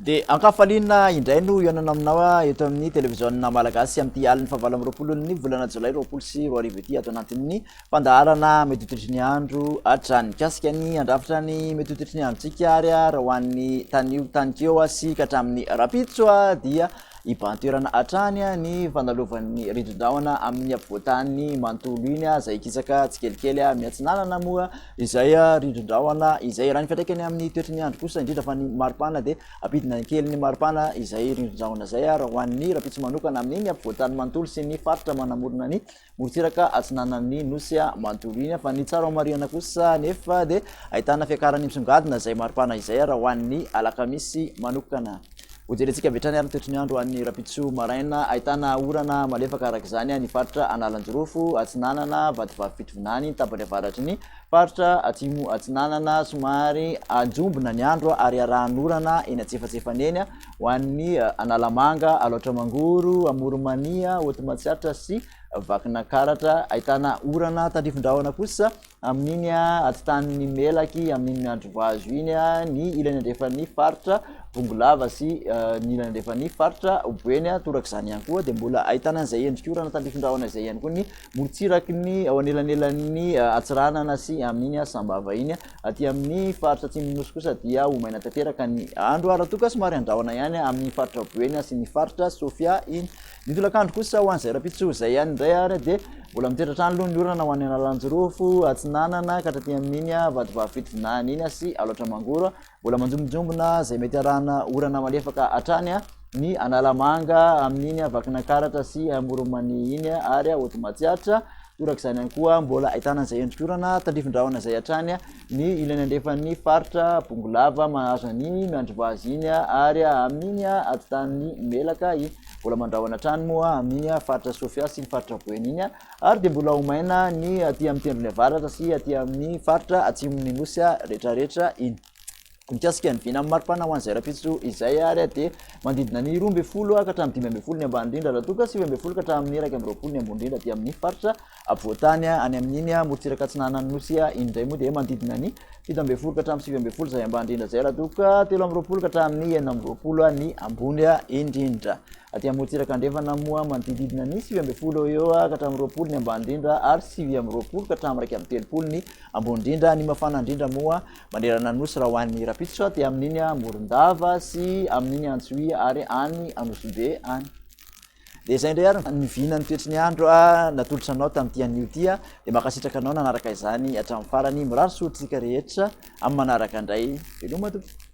De ankafalina indray no ianana aminao eto amin'ny télévision malagasy amin'ity aliny fahavalo amby roapolo ny volana jolay roapolo sy roa arivo ity ato anatin'ny fandaharana mety hotritry ny andro hatrany mikasika ny andrafitra ny mety hotritry ny androntsika ary raha hoan'ny tanio tanikeo sy ka hatramin'ny rapitso dia ibantoerana hatrany ny fandalovan'ny ridron-drahona amin'ny ampovoantany manontolo iny izay kisaka tsikelikely miatsinanana moa izay ridron-drahona izay raha ny fiantraikany amin'ny toetry ny andro kosa indrindra fa ny maripana de apidina kely ny maripana izay ridron-drahona zay raha hoan'ny rapitso manokana amin'ny ampovoantany manontolo sy ny faritra manamorona ny morotsiraka atsinanan'ny nosy manontolo iny fa ny tsara mariana kosa nefa de ahitana fiakarany misongadina izay maripana izay raha hoan'ny alakamisy manokana. Ujerentsika vetrany ary toetry ny andro an'ny rapitso maraina ahitana orana malefaka araka izany ny faritra Analanjorofo atsinanana vatovavy fitovinany tapany avaratry ny faritra atsimo atsinanana somary anjombona ny andro ary arahan'orana eny atsefatsefany eny ho an'ny Analamanga Alaotramangoro Amoromania Hotomatsiatra sy vakina karatra ahitana orana tandrifon-drahona kosa amin'iny atitany melaky amin'iny androvoazo iny ny ilany andrefan'ny faritra Bongolava sy ny ilany andrefan'ny faritra Oboeny torak'izany ihany koa de mbola ahitana an'izay endrika orana tandrifon-drahona izay ihany koa ny morotsiraky ny ao anelanelan'ny atsiranana sy amin'iny Sambava iny aty amin'ny faritra Atsimonosy kosa dia ho maina tanteraka ny andro raha toa ka somary andrahona ihany amin'ny faritra Oboeny sy ny faritra Sofia iny. Ny tolakandro kosa ho an'izay rapitso izay ihany indray ary de mbola mitoetratrano aloha ny orana ho an'ny Analanjorofo atsinanana ka hatraty amin'iny vatovavy fitovinany iny sy Alaotramangoro mbola manjombonjombona izay mety arahana orana malefaka hatrany ny Analamanga amin'iny vakina karatra sy Amoromania iny ary Hotomatsiatra torak'izany ihany koa mbola ahitana an'izay endrika orana tandrifon-drahona izay hatrany ny ilany andrefan'ny faritra Bongolava mahazo an'iny miandrovazy iny ary amin'iny atitany melaka iny mbola mandrahona hatrany moa amin'iny faritra Sofia sy ny faritra Boeny iny ary de mbola homaina ny aty amin'ny tendrony avaratra sy aty amin'ny faritra atsimon'ny nosy rehetrarehetra iny. Mikasika ny vina amin'ny maripana ho an'izay rapitso izay ary de mandidina ny 12 ka hatramin'ny 15 ny ambany indrindra raha toa ka 9 ka hatramin'ny 120 ny ambony indrindra aty amin'ny faritra afovoantany any amin'iny morotsiraka atsinanan'ny nosy indray moa de mandidina ny 17 ka hatramin'ny 19 zay ambany indrindra zay raha toa ka 13 ka hatramin'ny 19 ny ambony indrindra. Aty amin'ny morotsiraka andrefana moa manodididina ny 19 eo ka hatramin'ny 20 ny ambany indrindra ary 20 ka hatramin'ny 30 ny ambony indrindra. Ny mafana indrindra moa manerana ny nosy raha hoan'ny rapitso aty amin'iny Morondava sy amin'iny Antsohia ary any Anosibe any. De zay indray ary ny vina ny toetry ny andro natolotra anao tamin'ity anio ty de makasitraka anao nanaraka izany hatramin'ny farany mirary soatsika rehetra amin'ny manaraka indray veloma tompoko.